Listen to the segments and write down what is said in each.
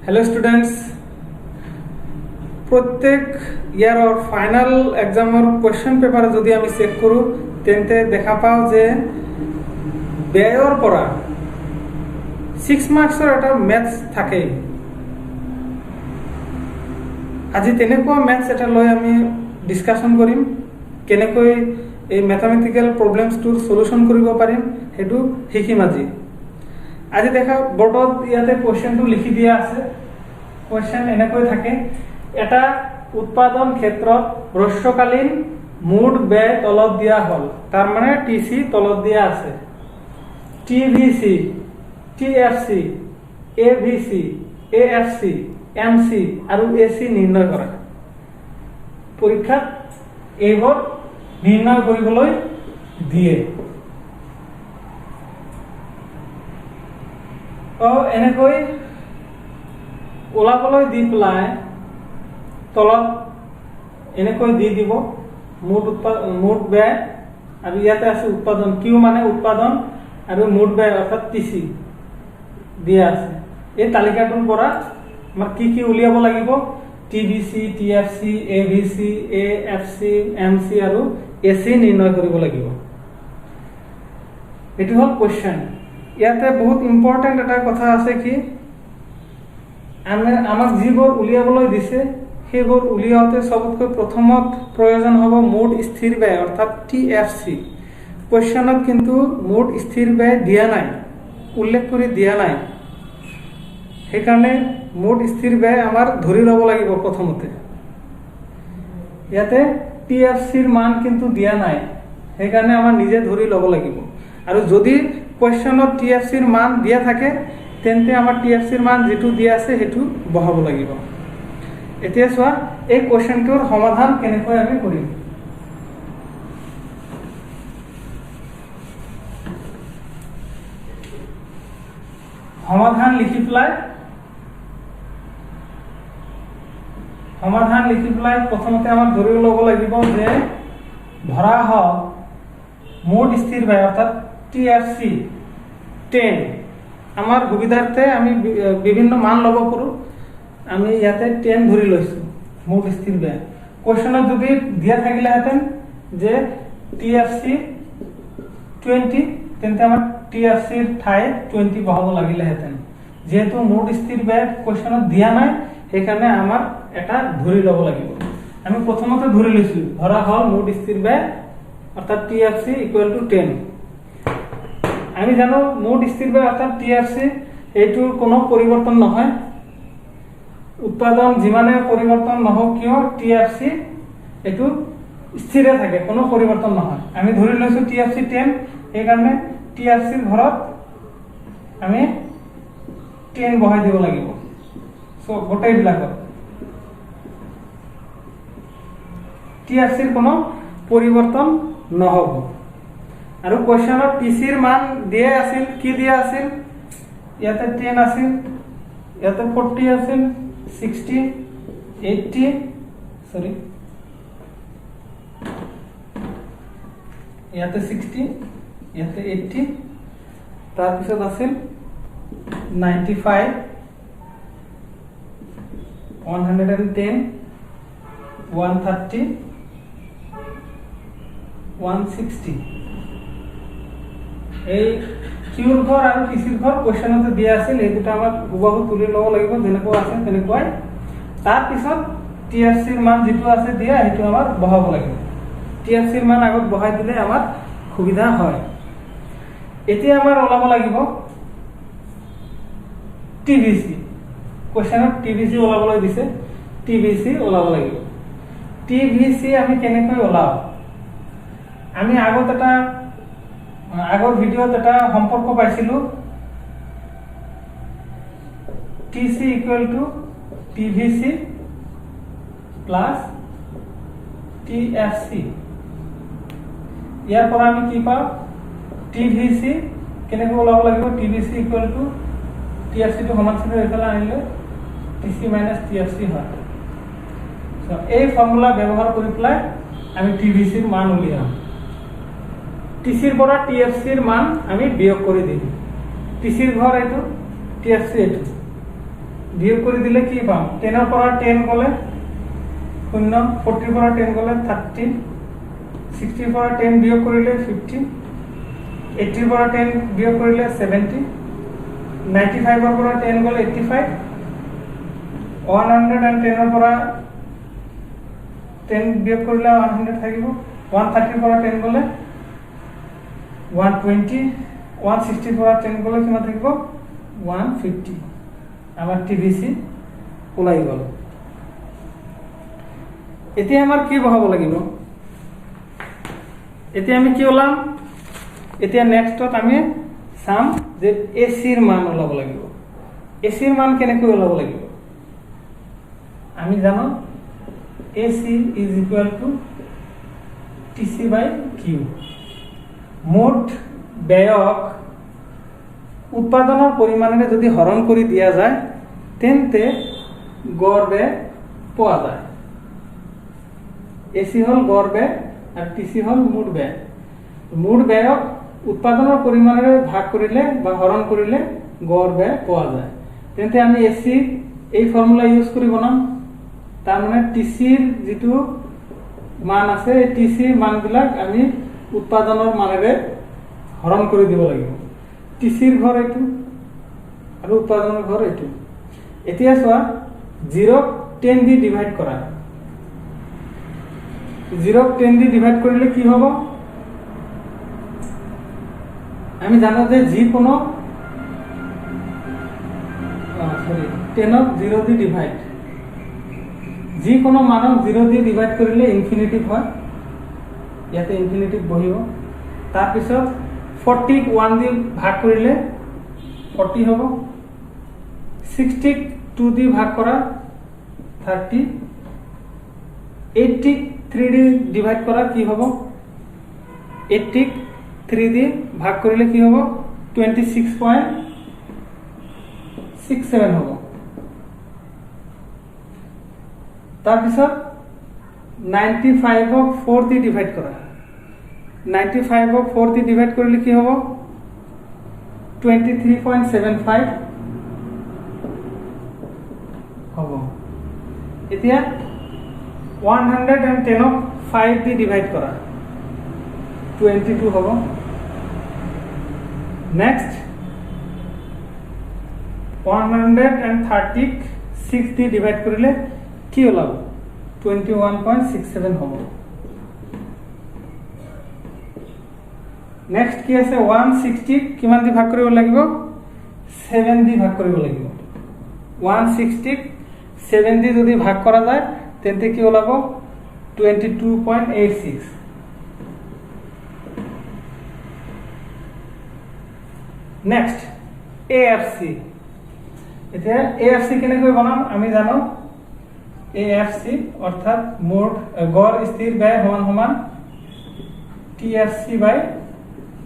Hello students, प्रत्येक ইয়াৰৰ final এক্সামৰ question paper যদি আমি চেক কৰোঁ তেন্তে দেখা পাওঁ যে ব্যয়ৰ পৰা 6 মাৰ্কছৰ এটা মেথছ থাকে। আজি তেনেকুৱা মেথছ এটা লৈ আমি ডিসকাশন কৰিম, কেনেকৈ এই ম্যাথমেটিক্যাল প্ৰবলেমছটোৰ সলিউশন কৰিব পাৰিম হেতু শিকিম। আজি দেখা বৰ্ডত ইয়াতে কোৱেশ্চনটো লিখি দিয়া আছে। কোৱেশ্চন এনেকৈ থাকে, এটা উৎপাদন ক্ষেত্ৰত হ্ৰস্বকালীন মুঠ ব্যয় তলত দিয়া হল, তাৰ মানে টিসি তলত দিয়া আছে। TVC, TFC, ABC, AFC, MC আৰু এসি নিৰ্ণয় কৰা। পৰীক্ষাত এইবোৰ নিৰ্ণয় কৰিবলৈ দিয়ে। এনেকৈ ওলাবলৈ দি পেলাই তলত এনেকৈ দি দিব মুঠ ব্যয়, আৰু ইয়াতে আছে উৎপাদন, কিউ মানে উৎপাদন আৰু মুঠ ব্যয় অৰ্থাৎ টিসি দিয়া আছে। এই তালিকাটোৰ পৰা আমাৰ কি কি উলিয়াব লাগিব? TVC, TFC, ABC, AFC, MC আৰু এসি নিৰ্ণয় কৰিব লাগিব। এটো হল কোৱেশ্চন। ইয়াতে বহুত ইম্পৰ্টেন্ট এটা কথা আছে কি আমাক যিবোৰ উলিয়াবলৈ দিছে সেইবোৰ উলিয়াওতে সবতকৈ প্ৰথমত প্ৰয়োজন হ'ব মুঠ স্থিৰ ব্যয় অৰ্থাৎ টিএফসি। কোৱেশ্চনত কিন্তু মুঠ স্থিৰ ব্যয় দিয়া নাই, উল্লেখ কৰি দিয়া নাই। সেইকাৰণে মুঠ স্থিৰ ব্যয় আমাৰ ধৰি ল'ব লাগিব প্ৰথমতে। ইয়াতে টিএফসিৰ মান কিন্তু দিয়া নাই, সেইকাৰণে আমাৰ নিজে ধৰি ল'ব লাগিব। আৰু যদি কোৱেশ্চনত টিএফসিৰ মান দিয়া থাকে তেন্তে আমাৰ টিএফসিৰ মান যেটো দিয়া আছে হেতু বহাব লাগিব। এতিয়া চোৱা এই কোৱেশ্চনটোৰ সমাধান কেনেকৈ আমি কৰিম। সমাধান লিখি পেলাই প্ৰথমতে আমাৰ ধৰি ল'ব লাগিব যে ধৰা হল মুঠ স্থিৰ ব্যয় অৰ্থাৎ টিএফসি 10। আমাৰ সুবিধাৰ্থে আমি বিভিন্ন মান ল'ব পাৰোঁ। আমি ইয়াতে 10 ধৰি লৈছো মুঠ স্থিৰ ব্যয়। কোৱেশ্চনত যদি দিয়া থাকিলেহেঁতেন যে টিএফসি 20 তেন্তে আমাৰ টিএফসিৰ ঠাইত 20 বহাব লাগিলেহেঁতেন। যেহেতু মুঠ স্থিৰ ব্যয় কোৱেশ্চনত দিয়া নাই সেইকাৰণে আমাৰ এটা ধৰি ল'ব লাগিব। আমি প্ৰথমতে ধৰি লৈছো ধৰা হল মুঠ স্থিৰ ব্যয় অৰ্থাৎ টিএফসি ইকুৱেল টু 10। আমি জানো মুঠ স্থিৰ ব্যয় অৰ্থাৎ টিএফসি এইটোৰ কোনো পৰিৱৰ্তন নহয়। উৎপাদন যিমানে পৰিৱৰ্তন নহওক কিয় টিএফসি এইটো স্থিৰে থাকে, কোনো পৰিৱৰ্তন নহয়। আমি ধৰি লৈছো টিএফসি 10, সেইকাৰণে টিএফসিৰ ঘৰত আমি 10 বহাই দিব লাগিব। গোটেইবিলাকত টিএফসিৰ কোনো পৰিৱৰ্তন নহব। আৰু কোৱেশ্চনত টিসিৰ মান দিয়া আছিল, কি দিয়া আছিল? ইয়াতে 10 আছিল, ইয়াতে 40 আছিল, 60, 80, সরি ইয়াতে 60, ইয়াতে 80, তাৰপিছত আছিল 95, 110, 130, 160। এই কিউৰ ঘৰ আৰু টিসিৰ ঘৰ কোৱেশ্চনতে দিয়া আছিল। এই দুটা আমাক হুবহু তুলি ল'ব লাগিব, যেনেকুৱা আছে তেনেকুৱাই। তাৰপিছত টিএফসিৰ মান যেটো আছে দিয়া সেইটো আমাৰ বহাব লাগিব। টিএফসিৰ মান আগত বহাই দিলে আমাৰ সুবিধা হয়। এতিয়া আমাৰ ওলাব লাগিব টিভিসি। কোৱেশ্চনত টিভিসি ওলাবলৈ দিছে, টিভিসি ওলাব লাগিব। টিভিসি আমি কেনেকৈ ওলাও? আমি আগৰ ভিডিঅ'ত এটা সম্পৰ্ক পাইছিলো, TC equal to TVC plus TFC. ইয়াৰ পৰা আমি কি পাওঁ? টিভিসি কেনেকৈ ওলাব লাগিব? টিভিসি ইকুৱেল টু টিএফসি টো সমান চিহ্ন এইফালে আনিলে টিসি মাইনাস টিএফসি হয়। এই ফৰ্মুলা ব্যৱহাৰ কৰি পেলাই আমি টিভিসিৰ মান উলিয়াম। টিসিৰ পৰা টিএফসিৰ মান আমি বিয়োগ কৰি দিম। টিসিৰ ঘৰ এইটো, টিএফসি এইটো। বিয়োগ কৰি দিলে কি পাম 10 ৰ পৰা 10 গলে 0 40 ৰ পৰা 10 গলে 30 60 ৰ পৰা 10 বিয়োগ কৰিলে 50 80 ৰ পৰা 10 বিয়োগ কৰিলে 70 95 ৰ পৰা 10 গলে 85 110 ৰ পৰা 10 বিয়োগ কৰিলে 100 থাকিব 130 ৰ পৰা 10 গলে 120 160 ৰ পৰা 10 গলে কিমান থাকিব 150 আমার টিভিসি ওলাই গল এতিয়া আমার কি বহাব লাগিব এতিয়া আমি কি ওলাম এতিয়া নেক্সটত আমি সাম যে এসির মান ওলাব লাগিব এসির মান কেনেকৈ ওলাব লাগিব আমি জানো AC is equal to TC by Q মোট ব্যয়ক উৎপাদনের পরিমাণে যদি হরণ করে দিয়া যায় তেন্তে গড় ব্যয় পাওয়া যায় এসি হল গড় ব্যয় আর টিসি হল মোট ব্যয় মোট ব্যয়ক উৎপাদনের পরিমাণে ভাগ করিলে বা হরণ করিলে গড় ব্যয় পাওয়া যায় তেন্তে আমি এসি এই ফর্মুলা ইউজ করি বনাম তার মানে টিসির যেটো মান আছে এই টিসির মানবিলাক আমি উৎপাদনের মানেৰে হৰণ কৰে দিব লাগিব টিসিৰ ঘৰ এইটো আৰ উৎপাদনেৰ ঘৰ এইটো এতিয়া চোৱা 0 10 দি ডিভাইড কৰা 0 10 দি ডিভাইড কৰিলে কি হ'ব আমি জানো যে যিকোনো 10 ক 0 দি ডিভাইড যিকোনো মানক 0 দি ডিভাইড কৰিলে ইনফিনিটিভ হয় ইয়াতে ইনফিনিটিভ বহিব তাৰ পিছত 40 ক 1 দি ভাগ কৰিলে 40 হ'ব 60 ক 2 দি ভাগ কৰা 30 80 ক 3 দি ডিভাইড কৰা কি হ'ব 80 ক 3 দি ভাগ কৰিলে কি হ'ব 26.67 হ'ব তাৰ পিছত 95 ক 4 দি ডিভাইড কৰা 95 ক 4 দি ডিভাইড কৰিলে কি হ'ব 23.75 হ'ব এতিয়া 110 ক 5 দি ডিভাইড কৰা 22 হ'ব নেক্সট 130 ক 6 দি ডিভাইড কৰিলে কি ওলাব 21.67 হ'ব নেক্সট কি আছে 160 কিমান দি ভাগ কৰিব লাগিব 7 দি ভাগ কৰিব লাগিব 160 7 দি যদি ভাগ কৰা যায় তেন্তে কি ওলাব 22.86 নেক্সট এএফসি এতিয়া এএফসি কেনেকৈ বনাম আমি জানো এএফসি অর্থাৎ মোট গড় স্থির ব্যয় সমান সমান টিএফসি বাই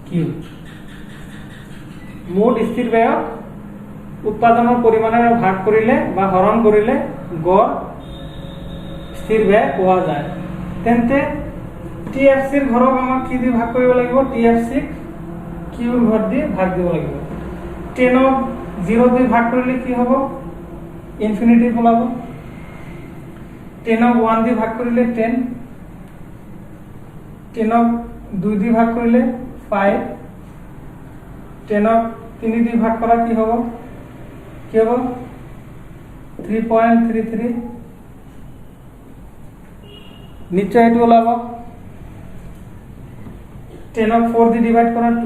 কিউ মোট স্থির ব্যয় উৎপাদনের পরিমাণের ভাগ করিলে বা হরণ করিলে গড় স্থির ব্যয় পাওয়া যায় তেন্তে টিএফসির ঘরক আমাক কি দি ভাগ কৰিব লাগিব টিএফসি কিউৰ ঘৰ দি ভাগ দিব লাগিব 10 ক 0 দি ভাগ কৰিলে কি হ'ব ইনফিনিটিভ ওলাব 10 ক 1 দি ভাগ কৰিলে 10 10 ক 2 দি ভাগ কৰিলে 5 10 ক 3 দি ভাগ কৰা কি হ'ব 3.33 নিশ্চয় এটো ওলাব 10 ক 4 দি ডিভাইড কৰা 2.5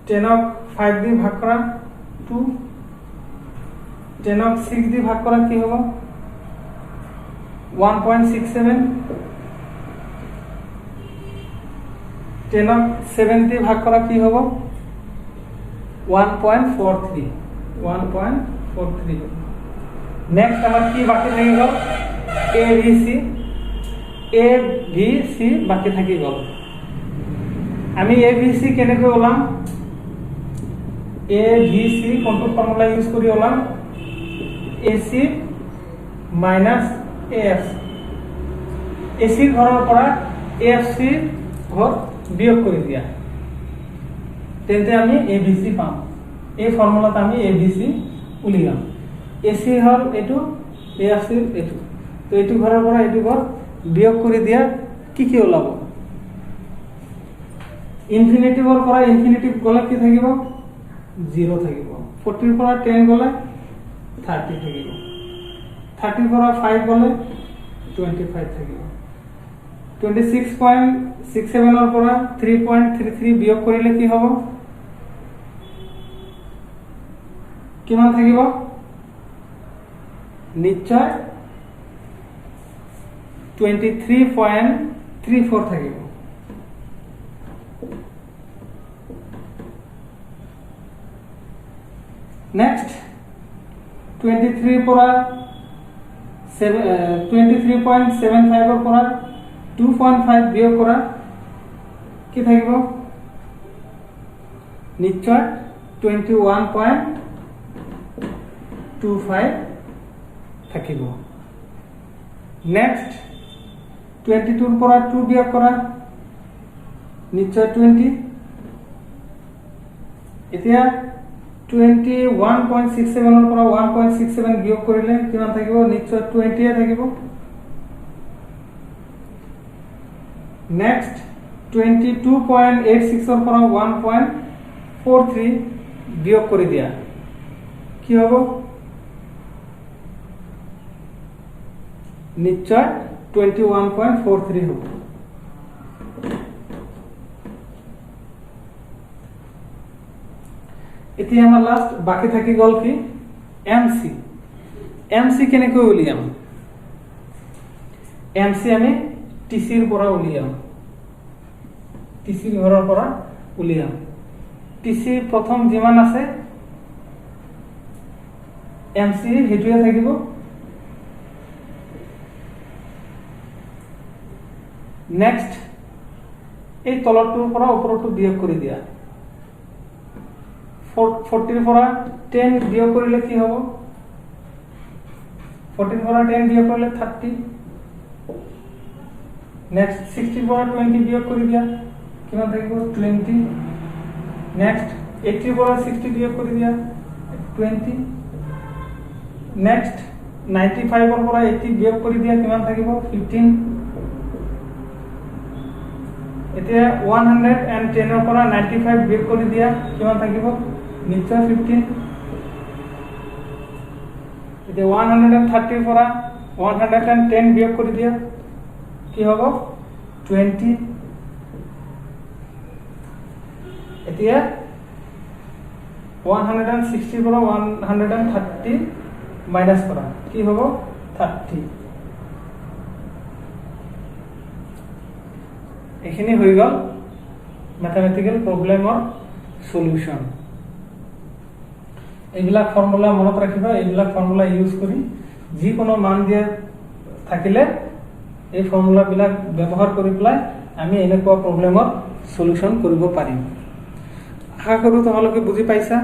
10 ক 5 দি ভাগ কৰা 2 10 ক 6 দি ভাগ কৰা কি হ'ব 1.67 10 ক 7 দি ভাগ কৰা কি হ'ব 1.43 নেক্সট আমার কি বাকি থাকি গল এভিসি বাকি থাকি গল আমি এভিসি কেনেকৈ ওলাম এভিসি কোনটো ফর্মুলা ইউজ কৰি ওলাম এসি মাইনাস এফ এসিৰ ঘৰৰ পৰা এফসি ঘৰ বিয়োগ কৰি দিয়া তেন্তে আমি এবিসি পাম এই ফৰ্মুলাত আমি ABC উলিয়াম। AC হল এইটো, AC এইটো, তো এইটো ঘৰৰ পৰা এইটো ঘৰ বিয়োগ কৰি দিয়া কি ওলাব? ইনফিনিটিভৰ পৰা ইনফিনিটিভ গ'লে কি থাকিব? 0 থাকিব। 40 পৰা 10 গ'লে 30 থাকিব। 30 পৰা 5 গ'লে 25 থাকিব। 26.67 পৰা 3.33 বিয়োগ কৰিলে কি হ'ব? কিমান থাকিব? নিশ্চয় 23.34 থাকিব। নেক্সট 23 পৰা 23.75 পৰা 2.5 বিয়োগ কৰা কি থাকিব? নিশ্চয় 21.25 থাকিব। নেক্সট 22 পৰা 2 বিয়োগ কৰা নিশ্চয় 20। এতিয়া 21.67 পৰা 1.67 বিয়োগ কৰিলে কিমান থাকিব? নিশ্চয় 20 থাকিব। নেক্সট 22.86 পৰা 1.43 বিয়োগ কৰি দিয়া কি হ'ব? নিশ্চয় 21.43 হ'ব। এতিয়া আমাৰ লাষ্ট বাকি থাকি গ'ল কি? MC কেনেকৈ উলিয়াম? MC আমি TCৰ পৰা উলিয়াম। TC ঘৰৰ পৰা উলিয়াম। TC প্ৰথম যিমান আছে MC হেতুৱে থাকিব। নেক্সট এই তলৰটোৰ পৰা ওপৰটো বিয়োগ কৰি দিয়া। 40 পৰা 10 বিয়োগ কৰিলে কি হ'ব? 40 পৰা 10 বিয়োগ কৰিলে 30। নেক্সট 60 পৰা 20 বিয়োগ কৰি দিয়া কিমান থাকিব? 20। নেক্সট 80 পৰা 60 বিয়োগ কৰি দিয়া 20। নেক্সট 95 পৰা 80 বিয়োগ কৰি দিয়া কিমান থাকিব? 15। এতিয়া 110 পৰা 95 বিয়োগ কৰি দিয়া কিমান থাকিব? নিশ্চয় 15। এতিয়া 130 পৰা 110 বিয়োগ কৰি দিয়া কি হ'ব? 20। এতিয়া 160 পৰা 130 মাইনাস কৰা কি হ'ব? 30। এইখিনি হৈ গ'ল ম্যাথমেটিক্যাল প্ৰব্লেমৰ সলিউশন। এইবিলাক ফৰ্মুলা মনত ৰাখিবা। এইবিলাক ফৰ্মুলা ইউজ কৰি যিকোনো মান দিয়া থাকিলে এই ফৰ্মুলাবিলাক ব্যৱহাৰ কৰি পেলাই আমি এনেকুৱা প্ৰব্লেমৰ সলিউশন কৰিব পাৰিম। আশা কৰোঁ তোমালোকে বুজি পাইছা।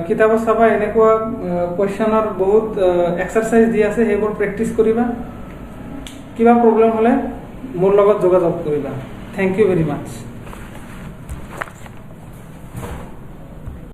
কিতাপত চাবা এনেকুৱা কোৱেশ্চনৰ বহুত এক্সাৰসাইজ দি আছে, সেইবোৰ প্ৰেক্টিছ কৰিবা। কিবা প্ৰব্লেম হ'লে মোৰ লগত যোগাযোগ কৰিবা। Thank you very mass.